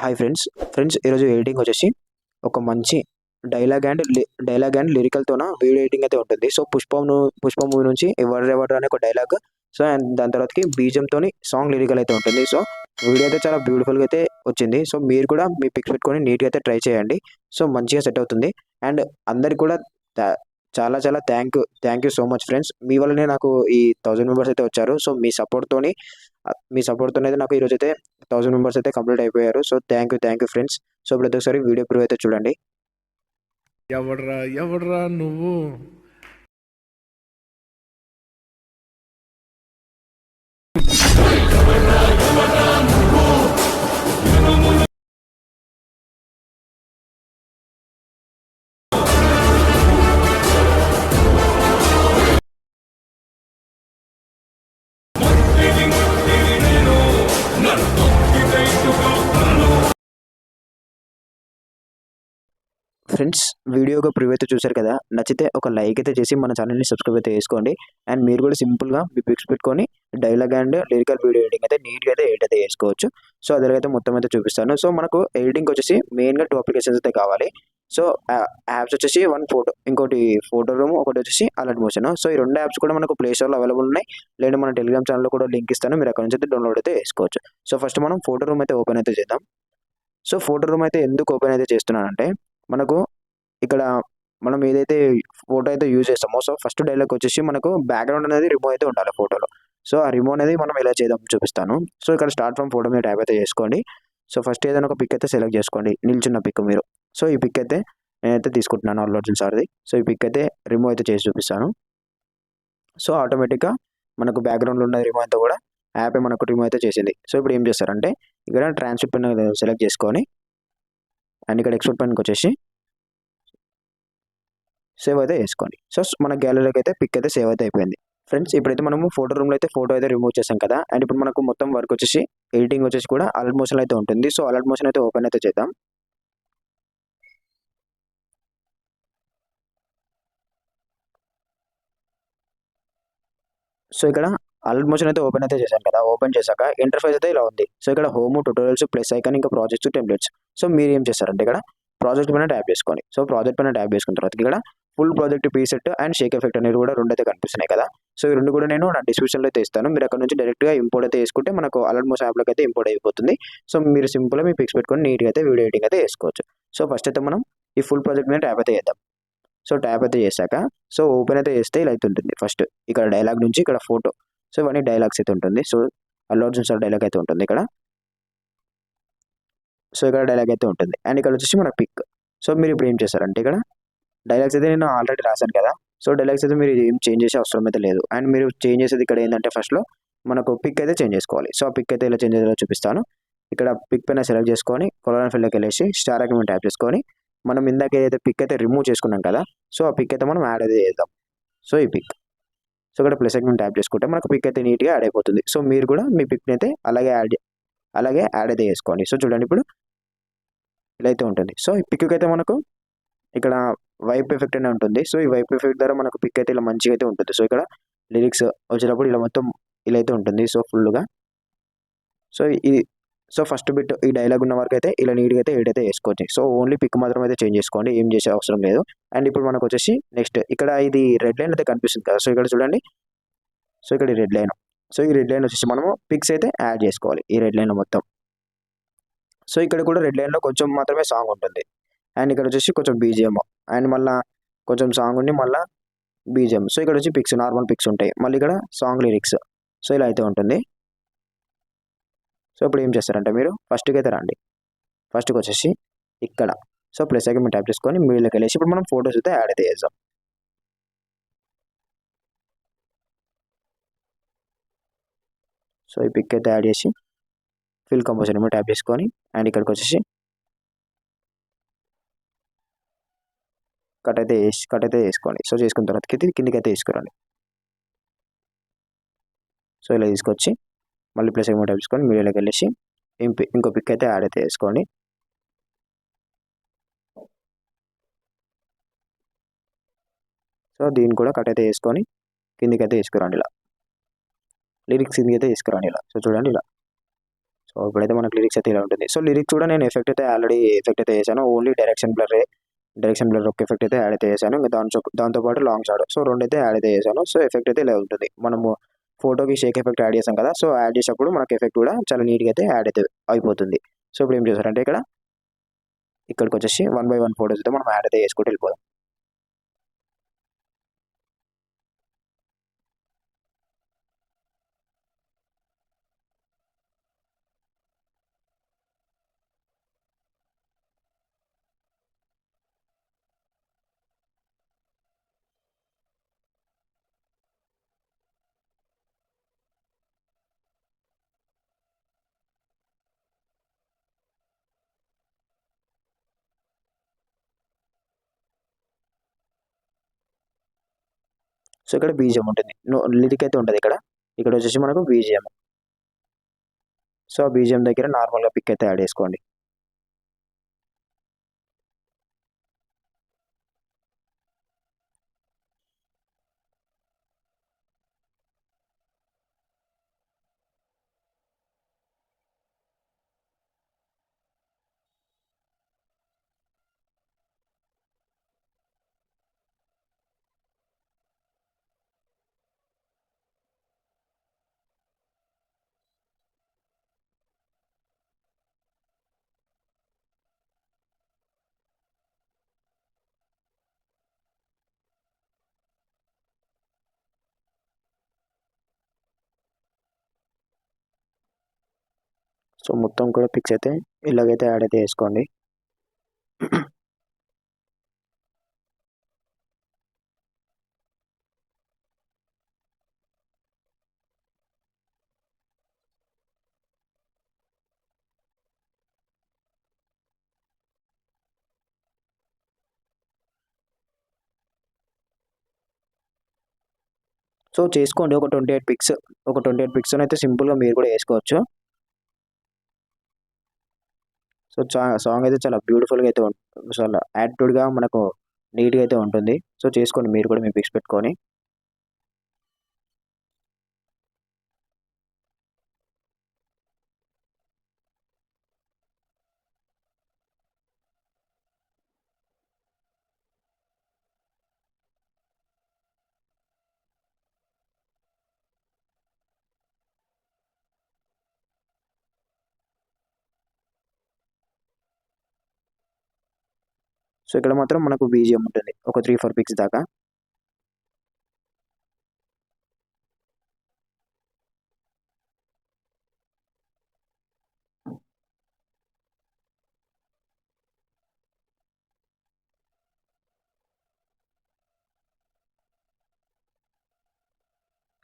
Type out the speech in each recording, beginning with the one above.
Hi friends ఈరోజు editing వచ్చేసి ఒక మంచి డైలాగ్ అండ్ లిరికల్తోన వీడియో ఎడిటింగ్ అయితే ఉంటుంది. సో పుష్ప మూవీ నుంచి ఎవరు అనే ఒక డైలాగ్, సో అండ్ దాని తర్వాతకి బీజంతోని సాంగ్ లిరికల్ అయితే ఉంటుంది. సో వీడియో అయితే చాలా బ్యూటిఫుల్గా అయితే వచ్చింది. సో మీరు కూడా మీ పిక్స్ పెట్టుకొని నీట్గా అయితే ట్రై చేయండి. సో మంచిగా సెట్ అవుతుంది. అండ్ అందరికి కూడా చాలా చాలా thank you so much friends. మీ వల్లనే నాకు ఈ 1000 మెంబర్స్ అయితే వచ్చారు. సో మీ సపోర్ట్‌తోనే అయితే నాకు ఈరోజు అయితే 1000 మెంబర్స్ అయితే కంప్లీట్ అయిపోయారు. So thank you friends. So ప్రతి ఒక్కసారి వీడియో ప్రూవ్ అయితే చూడండి. ఎవడ్రా నువ్వు? ఫ్రెండ్స్ వీడియోగా ప్రివ్యూ అయితే చూశారు కదా, నచ్చితే ఒక లైక్ అయితే చేసి మన ఛానల్ని సబ్స్క్రైబ్ అయితే చేసుకోండి. అండ్ మీరు కూడా సింపుల్గా మీ పిక్స్ పెట్టుకొని dialogue and lyrical video editing అయితే నీట్గా అయితే ఎడిట్ అయితే చేసుకోవచ్చు. సో అదైతే మొత్తం అయితే చూపిస్తాను. సో మనకు ఎడిటింగ్ వచ్చేసి మెయిన్గా 2 అప్లికేషన్స్ అయితే కావాలి. సో యాప్స్ వచ్చేసి ఫోటో, ఇంకోటి ఫోటో రూమ్, ఒకటి వచ్చేసి అలర్ట్ మోషన్. సో ఈ 2 యాప్స్ కూడా మనకు ప్లే స్టోర్లో అవైలబుల్ ఉన్నాయి. లేదా మన టెలిగ్రామ్ ఛానల్లో కూడా లింక్ ఇస్తాను, మీరు అక్కడ నుంచి అయితే డౌన్లోడ్ అయితే చేసుకోవచ్చు. సో ఫస్ట్ మనం ఫోటో రూమ్ అయితే ఓపెన్ అయితే చేద్దాం. సో ఫోటో రూమ్ అయితే ఎందుకు ఓపెన్ అయితే చేస్తున్నానంటే, మనకు ఇక్కడ మనం ఏదైతే ఫోటో అయితే యూజ్ చేస్తామో, సో ఫస్ట్ డైలాగ్ వచ్చేసి మనకు బ్యాక్గ్రౌండ్ అనేది రిమూవ్ అయితే ఉండాలి ఫోటోలో. సో ఆ రిమూవ్ అనేది మనం ఎలా చేద్దాం చూపిస్తాను. సో ఇక్కడ స్టార్ట్ ఫ్రమ్ ఫోటో మీద ట్యాప్ అయితే చేసుకోండి. సో ఫస్ట్ ఏదైనా ఒక పిక్ అయితే సెలెక్ట్ చేసుకోండి, నిల్చున్న పిక్ మీరు. సో ఈ పిక్ అయితే నేనైతే తీసుకుంటున్నాను అల్లు అర్జున్ సార్ది. సో ఈ పిక్ అయితే రిమూవ్ అయితే చేసి చూపిస్తాను. సో ఆటోమేటిక్గా మనకు బ్యాక్గ్రౌండ్లో ఉన్న రిమూవ్ అంతా కూడా యాపే మనకు రిమూవ్ అయితే చేసింది. సో ఇప్పుడు ఏం చేస్తారంటే, ఇక్కడ ట్రాన్స్ఫర్ పెన్ సెలెక్ట్ చేసుకొని అండ్ ఇక్కడ ఎక్స్పోర్ట్ పెన్కి వచ్చేసి సేవ్ అయితే వేసుకోండి. సో మన గ్యాలరీలోకి అయితే పిక్ అయితే సేవ్ అయితే అయిపోయింది. ఫ్రెండ్స్ ఇప్పుడైతే మనము ఫోటో రూమ్లో అయితే ఫోటో అయితే రిమూవ్ చేసాం కదా, అండ్ ఇప్పుడు మనకు మొత్తం వర్క్ వచ్చేసి ఎడిటింగ్ వచ్చేసి కూడా అలర్ట్ మోషన్ అయితే ఉంటుంది. సో అలర్ట్ మోషన్ అయితే ఓపెన్ అయితే చేద్దాం. సో ఇక్కడ అలర్ట్ మోషన్ అయితే ఓపెన్ అయితే చేశాను కదా, ఓపెన్ చేశాక ఇంటర్ఫేస్ అయితే ఇలా ఉంది. సో ఇక్కడ హోమ్, ట్యూటోరియల్స్, ప్లస్ ఐకాన్, ఇంకా ప్రాజెక్ట్స్, టెంప్లెట్స్. సో మీరు ఏం చేస్తారంటే ఇక్కడ ప్రాజెక్ట్ పైన ట్యాప్ చేసుకోండి. సో ప్రాజెక్ట్ పైన ట్యాప్ చేసుకున్న తర్వాత ఇక్కడ full project preset and Sheikh effect అనేది కూడా 2 అయితే కనిపిస్తున్నాయి కదా. సో ఈ 2 కూడా నేను నా డిస్క్రిప్షన్లో అయితే ఇస్తాను. మీరు అక్కడ నుంచి డైరెక్ట్గా ఇంపోర్ట్ అయితే చేసుకుంటే మనకు అలర్ట్ మోషన్ యాప్లోకి అయితే ఇంపోర్ట్ అయిపోతుంది. సో మీరు సింపుల్గా మీ పిక్స్ పెట్టుకొని నీట్గా అయితే వీడియో ఎడిటింగ్ అయితే చేసుకోవచ్చు. సో ఫస్ట్ అయితే మనం ఈ ఫుల్ ప్రాజెక్ట్ మీద ట్యాప్ అయితే చేద్దాం. సో ట్యాప్ అయితే చేశాక సో ఓపెన్ అయితే చేస్తే ఇలా అయితే ఉంటుంది. ఫస్ట్ ఇక్కడ డైలాగ్ నుంచి ఇక్కడ ఫోటో, సో ఇవన్నీ డైలాగ్స్ అయితే ఉంటుంది. So Allu Arjun sir dialogue అయితే ఉంటుంది ఇక్కడ. సో ఇక్కడ డైలాగ్ అయితే ఉంటుంది అండ్ ఇక్కడ వచ్చేసి మన పిక్. సో మీరు ఇప్పుడు ఏం చేస్తారంటే, ఇక్కడ డైలాగ్స్ అయితే నేను ఆల్రెడీ రాశాను కదా. సో డైలాగ్స్ అయితే మీరు ఏం చేంజ్ చేసే అవసరం అయితే లేదు. అండ్ మీరు చేంజ్ చేసేది ఇక్కడ ఏంటంటే, ఫస్ట్లో మనకు పిక్ అయితే చేంజ్ చేసుకోవాలి. సో ఆ పిక్ అయితే ఇలా చేంజ్ చేయాలో చూపిస్తాను. ఇక్కడ పిక్ పైన సెలెక్ట్ చేసుకొని కొలన్ ఫిల్లోకి వెళ్ళేసి స్టార్ ఐకాన్ ట్యాప్ చేసుకొని మనం ఇందాక ఏదైతే పిక్ అయితే రిమూవ్ చేసుకున్నాం కదా, సో ఆ పిక్ అయితే మనం యాడ్ అయితే చేద్దాం. సో ఈ పిక్, సో ఇక్కడ ప్లస్ ఐకాన్ ట్యాప్ చేసుకుంటే మనకు పిక్ అయితే నీట్గా యాడ్ అయిపోతుంది. సో మీరు కూడా మీ పిక్ని అయితే అలాగే యాడ్ అయితే చేసుకోండి. సో చూడండి ఇప్పుడు ఇలా అయితే ఉంటుంది. సో ఈ పిక్ అయితే మనకు ఇక్కడ వైప్ ఎఫెక్ట్ అనే ఉంటుంది. సో ఈ వైప్ ఎఫెక్ట్ ద్వారా మనకు పిక్ అయితే ఇలా మంచిగా అయితే ఉంటుంది. సో ఇక్కడ లిరిక్స్ వచ్చేటప్పుడు ఇలా మొత్తం ఇలా అయితే ఉంటుంది. సో ఫుల్గా సో సో ఫస్ట్ బిట్ ఈ డైలాగ్ ఉన్న వరకు అయితే ఇలా నీట్గా అయితే ఎడిట్ అయితే చేసుకోవచ్చు. సో ఓన్లీ పిక్ మాత్రం అయితే చేంజ్ చేసుకోండి, ఏం చేసే అవసరం లేదు. అండ్ ఇప్పుడు మనకు వచ్చేసి నెక్స్ట్ ఇక్కడ ఇది రెడ్ లైన్ అయితే కనిపిస్తుంది కదా. సో ఇక్కడ చూడండి, సో ఇక్కడ ఈ రెడ్ లైన్, సో ఈ రెడ్ లైన్ వచ్చేసి మనము పిక్స్ అయితే యాడ్ చేసుకోవాలి ఈ రెడ్ లైన్ మొత్తం. సో ఇక్కడ కూడా రెడ్ లైన్లో కొంచెం మాత్రమే సాంగ్ ఉంటుంది. అండ్ ఇక్కడ వచ్చేసి కొంచెం బీజిఎం అండ్ మళ్ళీ కొంచెం సాంగ్ ఉండి మళ్ళీ బీజిఎం. సో ఇక్కడ వచ్చి పిక్స్, నార్మల్ పిక్స్ ఉంటాయి, మళ్ళీ ఇక్కడ సాంగ్ లిరిక్స్. సో ఇలా అయితే ఉంటుంది. సో ఇప్పుడు ఏం చేస్తారంటే, మీరు ఫస్ట్కి అయితే రండి. ఫస్ట్కి వచ్చేసి ఇక్కడ సో ప్లస్ అయితే మీరు ట్యాప్ చేసుకొని మీడియోకి వెళ్ళేసి ఇప్పుడు మనం ఫోటోస్ అయితే యాడ్ అయితే చేద్దాం. సో ఈ పిక్ అయితే యాడ్ చేసి ఫిల్ కంపోజిషన్ మీద ట్యాప్ చేసుకొని అండ్ ఇక్కడికి వచ్చేసి కట్ అయితే వేసుకోండి. సో చేసుకున్న తర్వాత కిందికి అయితే తీసుకురండి. సో ఇలా తీసుకొచ్చి మళ్ళీ ప్లస్ ఏమో ట్యాప్ చేసుకొని మీడియోలోకి వెళ్ళేసి ఇంకో పిక్ అయితే యాడ్ అయితే వేసుకోండి. సో దీన్ని కూడా కట్ అయితే వేసుకొని కిందికి అయితే తీసుకురండి ఇలా. లిరిక్స్ కిందికి అయితే తీసుకురండి ఇలా. సో చూడండి ఇలా. సో ఇప్పుడైతే మనకు లిరిక్స్ అయితే ఇలా ఉంటుంది. సో లిరిక్స్ కూడా నేను ఆల్రెడీ ఎఫెక్ట్ అయితే చేశాను. ఓన్లీ డైరెక్షన్ బ్లర్ ఒక ఎఫెక్ట్ అయితే యాడ్ అయితే చేశాను. ఇంకా దాంతో పాటు లాంగ్ షాట్. సో రెండైతే యాడ్ అయితే చేశాను. సో ఎఫెక్ట్ అయితే ఇలా ఉంటుంది. మనము ఫోటోకి షేక్ ఎఫెక్ట్ యాడ్ చేసాం కదా! సో యాడ్ చేసేటప్పుడు మనకు ఎఫెక్ట్ కూడా చాలా నీట్‌గా అయితే యాడ్ అయితే అయిపోతుంది. సో ఇప్పుడు ఏం చేశారంటే ఇక్కడికొచ్చేసి వన్ బై వన్ ఫోటోస్ అయితే మనం యాడ్ అయితే చేసుకుంటూ వెళ్ళిపోదాం. సో ఇక్కడ బీజీఎం ఉంటుంది. లిరిక్ అయితే ఉండదు ఇక్కడ. ఇక్కడ వచ్చేసి మనకు బీజీఎం. సో ఆ బీజీఎం దగ్గర నార్మల్‌గా పిక్ అయితే యాడ్ చేసుకోండి. సో మొత్తం కూడా పిక్స్ అయితే ఇలాగైతే యాడ్ అయితే చేసుకోండి. సో చేసుకోండి ఒక 28 పిక్స్. ఒక 28 పిక్స్‌నైతే సింపుల్‌గా మీరు కూడా ఏసుకోవచ్చు. సో సాంగ్ అయితే చాలా బ్యూటిఫుల్‌గా అయితే చాలా యాటిట్యూడ్‌గా మనకు నీట్‌గా అయితే ఉంటుంది. సో చేసుకోండి మీరు కూడా మీ పిక్స్ పెట్టుకొని. సో ఇక్కడ మాత్రం మనకు బీజీఎం ఉంటుంది. ఒక 3, 4 పిక్స్ దాకా.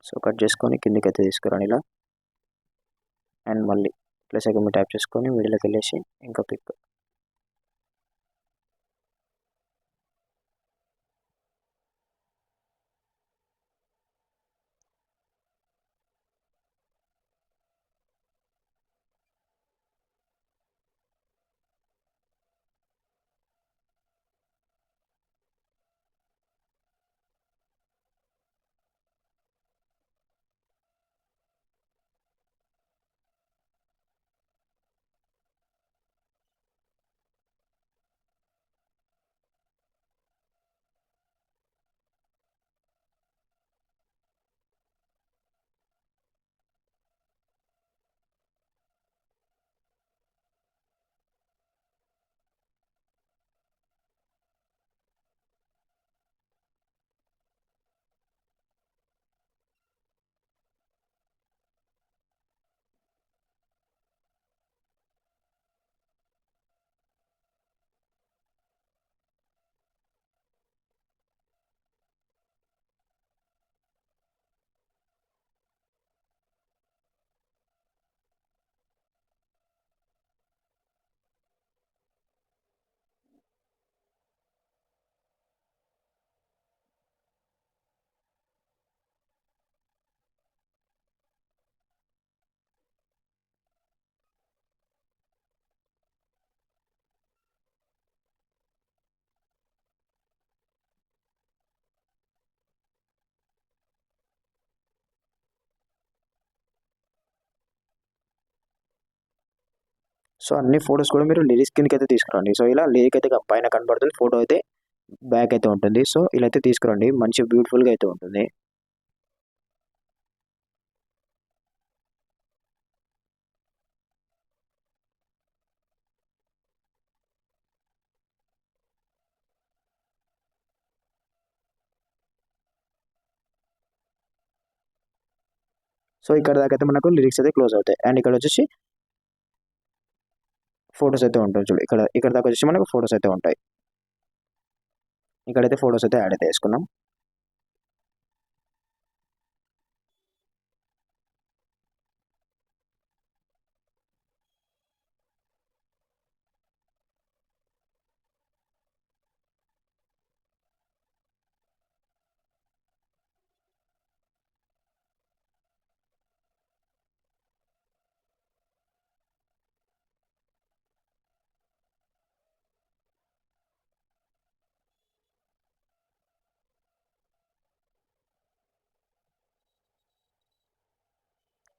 సో కట్ చేసుకొని కిందకైతే తీసుకురండి ఇలా. అండ్ మళ్ళీ ప్లస్ ఐకాన్ మీద ట్యాప్ చేసుకొని మిడిల్‌లోకెళ్ళేసి ఇంకో పిక్. సో అన్ని ఫొటోస్ కూడా మీరు లిరిక్స్ కిందకి అయితే తీసుకురండి. సో ఇలా లిరిక్ అయితే పైన కనబడుతుంది, ఫోటో అయితే బ్యాక్ అయితే ఉంటుంది. సో ఇలా అయితే తీసుకురండి, మంచి బ్యూటిఫుల్గా అయితే ఉంటుంది. సో ఇక్కడ దాకా అయితే మనకు లిరిక్స్ అయితే క్లోజ్ అవుతాయి. అండ్ ఇక్కడ వచ్చేసి ఫొటోస్ అయితే ఉంటాయి చూడు, ఇక్కడ ఇక్కడ దాకా వచ్చేసి మనకు ఫొటోస్ అయితే ఉంటాయి. ఇక్కడైతే ఫొటోస్ అయితే యాడ్ అయితే వేసుకున్నాం.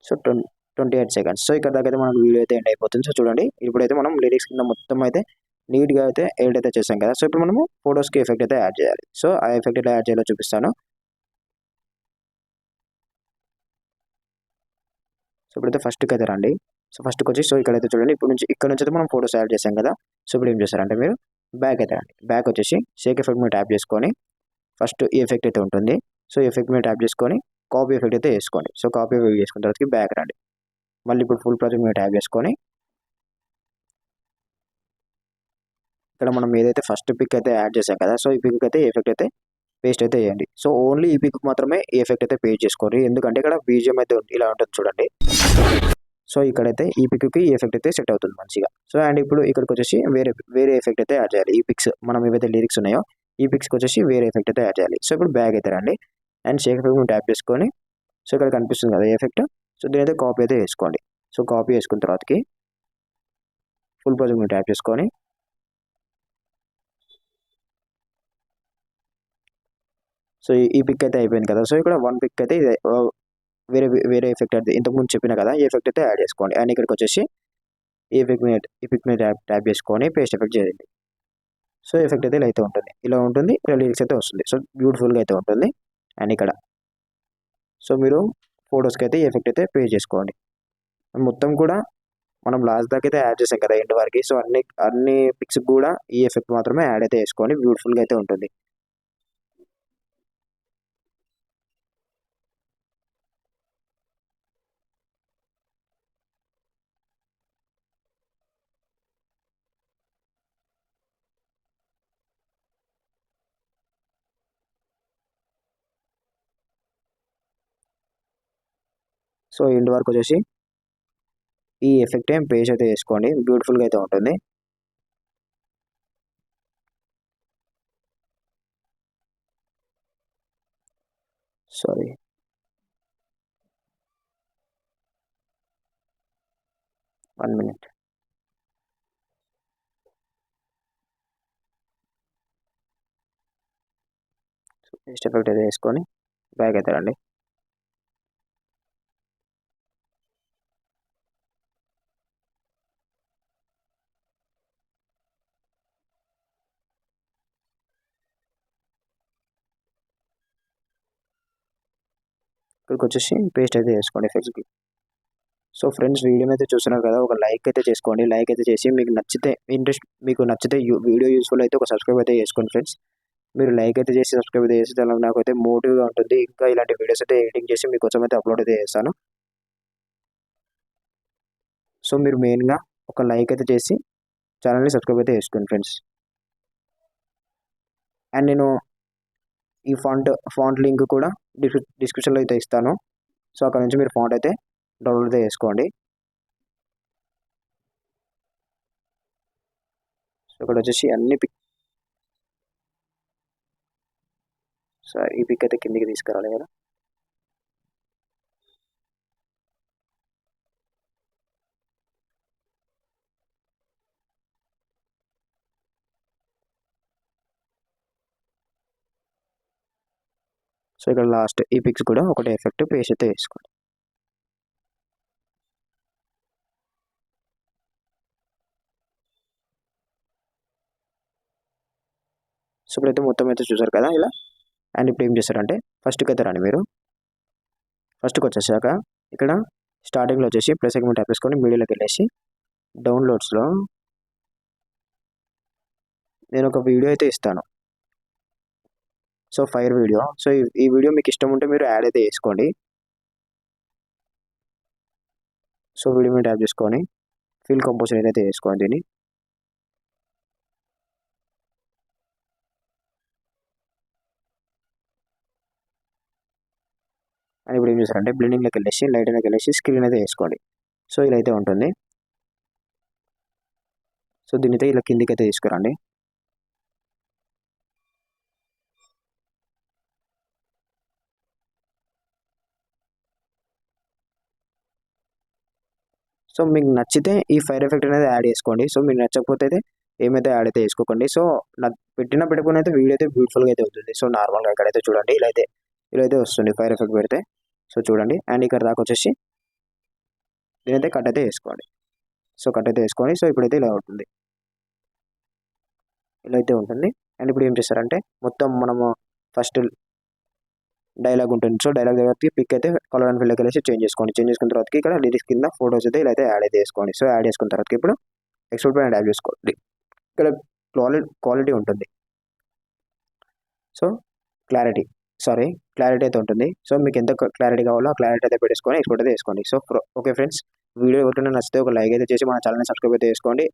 So 28 seconds. సో ఇక్కడ దాకా అయితే మనకు వీడియో అయితే ఎండ్ అయిపోతుంది. సో చూడండి, ఇప్పుడైతే మనం లిరిక్స్ కింద మొత్తం అయితే నీట్గా అయితే ఎడిట్ అయితే చేసాం కదా. సో ఇప్పుడు మనము ఫొటోస్కి ఎఫెక్ట్ అయితే యాడ్ చేయాలి. సో ఆ ఎఫెక్ట్ ఎలా యాడ్ చేయాలో చూపిస్తాను. సో ఇప్పుడైతే ఫస్ట్కి అయితే రండి. సో ఫస్ట్కి వచ్చి, సో ఇక్కడైతే చూడండి, ఇక్కడ నుంచి అయితే మనం ఫొటోస్ యాడ్ చేసాం కదా. సో ఇప్పుడు ఏం చేస్తారంటే మీరు బ్యాక్ అయితే రండి. బ్యాక్ వచ్చేసి షేక్ ఎఫెక్ట్ మీద ట్యాప్ చేసుకొని ఫస్ట్ ఈ ఎఫెక్ట్ అయితే ఉంటుంది. సో ఈ ఎఫెక్ట్ మీద ట్యాప్ చేసుకొని కాపీ ఎఫెక్ట్ అయితే వేసుకోండి. సో కాపీ ఎఫెక్ట్ చేసుకున్న తర్వాత బ్యాక్ రండి. మళ్ళీ ఇప్పుడు ఫుల్ ప్రాజెక్ట్ మీద ట్యాప్ చేసుకొని ఇక్కడ మనం ఏదైతే ఫస్ట్ పిక్ అయితే యాడ్ చేసాం కదా, సో ఈ పిక్ అయితే ఎఫెక్ట్ అయితే పేస్ట్ అయితే చేయండి. సో ఓన్లీ ఈ పిక్ మాత్రమే ఈ ఎఫెక్ట్ అయితే పేస్ట్ చేసుకోండి, ఎందుకంటే ఇక్కడ బీజిఎం అయితే ఇలా ఉంటుంది చూడండి. సో ఇక్కడైతే ఈ పిక్కి ఈ ఎఫెక్ట్ అయితే సెట్ అవుతుంది మంచిగా. సో అండ్ ఇప్పుడు ఇక్కడికి వచ్చేసి వేరే వేరే ఎఫెక్ట్ అయితే యాడ్ చేయాలి. ఈ పిక్స్ మనం ఏవైతే లిరిక్స్ ఉన్నాయో ఈ పిక్స్కి వచ్చేసి వేరే ఎఫెక్ట్ అయితే యాడ్ చేయాలి. సో ఇప్పుడు బ్యాగ్ అయితే రండి అండ్ షేక్ ఎఫెక్ట్ ట్యాప్ చేసుకొని, సో ఇక్కడ కనిపిస్తుంది కదా ఎఫెక్ట్, సో దీని అయితే కాపీ అయితే వేసుకోండి. సో కాపీ వేసుకున్న తర్వాతకి ఫుల్ ప్రాజెక్ట్ మీద ట్యాప్ చేసుకొని, సో ఈ పిక్ అయితే అయిపోయింది కదా. సో ఇక్కడ వన్ పిక్ అయితే వేరే వేరే ఎఫెక్ట్ అయితే ఇంతకుముందు చెప్పిన కదా, ఈ ఎఫెక్ట్ అయితే యాడ్ చేసుకోండి. అండ్ ఇక్కడికి వచ్చేసి ఈ పిక్ మీద ట్యాప్ చేసుకొని పేస్ట్ ఎఫెక్ట్ చేయండి. సో ఎఫెక్ట్ అయితే ఇలా అయితే ఉంటుంది, ఇలా ఉంటుంది, ఇలా లిరిక్స్ అయితే వస్తుంది. సో బ్యూటిఫుల్గా అయితే ఉంటుంది. అండ్ ఇక్కడ సో మీరు ఫొటోస్కి అయితే ఈ ఎఫెక్ట్ అయితే పే చేసుకోండి. మొత్తం కూడా మనం లాస్ట్ దాకా అయితే యాడ్ చేసాం కదా ఎండ్ వరకు. సో అన్ని పిక్స్ కూడా ఈ ఎఫెక్ట్ మాత్రమే యాడ్ అయితే వేసుకోండి, బ్యూటిఫుల్గా అయితే ఉంటుంది. సో ఎండ్ వరకు వచ్చేసి ఈ ఎఫెక్ట్ ఏం పేజ్ అయితే వేసుకోండి, బ్యూటిఫుల్గా అయితే ఉంటుంది. Sorry, one minute. Paste effect అయితే వేసుకొని బ్యాక్ అయితే రండి. ఇక్కడికి వచ్చేసి పేస్ట్ అయితే వేసుకోండి ఎఫెక్ట్స్కి. సో ఫ్రెండ్స్, వీడియో అయితే చూస్తున్నారు కదా, ఒక లైక్ అయితే చేసుకోండి. లైక్ అయితే చేసి మీకు నచ్చితే వీడియో యూస్ఫుల్ అయితే ఒక సబ్స్క్రైబ్ అయితే చేసుకోండి ఫ్రెండ్స్. మీరు లైక్ అయితే చేసి సబ్స్క్రైబ్ అయితే చేసి దానిలో నాకు అయితే మోటివ్గా ఉంటుంది. ఇంకా ఇలాంటి వీడియోస్ అయితే ఎడిటింగ్ చేసి మీకోసం అయితే అప్లోడ్ అయితే చేస్తాను. సో మీరు మెయిన్గా ఒక లైక్ అయితే చేసి ఛానల్ని సబ్స్క్రైబ్ అయితే చేసుకోండి ఫ్రెండ్స్. అండ్ నేను ఈ ఫాంట్ లింక్ కూడా డిస్క్రిప్షన్లో అయితే ఇస్తాను. సో అక్కడ నుంచి మీరు ఫాంట్ అయితే డౌన్లోడ్ అయితే చేసుకోండి. సో ఇక్కడ వచ్చేసి అన్ని పిక్, సో ఈ పిక్ అయితే కిందికి తీసుకురాలి కదా. సో ఇక్కడ లాస్ట్ ఈ పిక్స్ కూడా ఒకటే ఎఫెక్ట్ పేస్ట్ అయితే వేసుకోండి. ఇప్పుడైతే మొత్తం అయితే చూసారు కదా ఇలా. అండ్ ఇప్పుడు ఏం చేస్తారంటే ఫస్ట్కి అయితే రండి మీరు. ఫస్ట్కి వచ్చేసాక ఇక్కడ స్టార్టింగ్లో వచ్చేసి ప్లస్ అకౌంట్ ట్యాప్ చేసుకొని మీడియాలోకి వెళ్ళేసి డౌన్లోడ్స్లో నేను ఒక వీడియో అయితే ఇస్తాను. So fire video. సో ఈ వీడియో మీకు ఇష్టం ఉంటే మీరు యాడ్ అయితే వేసుకోండి. సో వీడియో మీద ట్యాప్ చేసుకొని ఫిల్ కంపోజర్ అయితే వేసుకోండి దీన్ని. అని ఇప్పుడు ఏం చేస్తారంటే బ్లెండింగ్లోకి వెళ్ళేసి లైటింగ్లోకి వెళ్ళేసి స్క్రీన్ అయితే వేసుకోండి. సో ఇలా అయితే ఉంటుంది. సో దీని అయితే ఇలా కిందికి అయితే తీసుకురండి. సో మీకు నచ్చితే ఈ ఫైర్ ఎఫెక్ట్ అనేది యాడ్ చేసుకోండి. సో మీకు నచ్చకపోతే అయితే ఏమైతే యాడ్ అయితే వేసుకోకండి. సో నాకు పెట్టుకుని అయితే వీడియో అయితే బ్యూటిఫుల్గా అయితే అవుతుంది. సో నార్మల్గా ఇక్కడైతే చూడండి ఇలా అయితే వస్తుంది ఫైర్ ఎఫెక్ట్ పెడితే. సో చూడండి. అండ్ ఇక్కడ దాకా వచ్చేసి దీనైతే కట్ అయితే వేసుకోండి. సో కట్ అయితే వేసుకోండి. సో ఇప్పుడైతే ఇలా ఉంటుంది. ఇలా అయితే ఉంటుంది. అండ్ ఇప్పుడు ఏం చేస్తారంటే మొత్తం మనము ఫస్ట్ డైలాగ్ ఉంటుంది. సో డైలాగ్ దగ్గరికి పిక్ అయితే కలర్ అండ్ ఫిల్కి వెళ్ళేసి చేంజ్ చేసుకోండి. చేంజ్ చేసుకున్న తర్వాత ఇక్కడ లిరిక్స్ కింద ఫోటోస్ అయితే ఇలా అయితే యాడ్ అయితే చేసుకోండి. సో యాడ్ చేసుకున్న తర్వాత ఇప్పుడు ఎక్స్పోర్ట్ పైన యాడ్ చేసుకోండి. ఇక్కడ క్వాలిటీ ఉంటుంది. సో క్లారిటీ అయితే ఉంటుంది. సో మీకు ఎంత క్లారిటీ కావాలో ఆ క్లారిటీ అయితే పెట్టేసుకొని ఎక్స్పోర్ట్ అయితే వేసుకోండి. సో ఓకే ఫ్రెండ్స్, వీడియో ఎవరికైనా నచ్చితే ఒక లైక్ అయితే చేసి మన ఛానల్ని సబ్స్క్రైబ్ అయితే చేసుకోండి.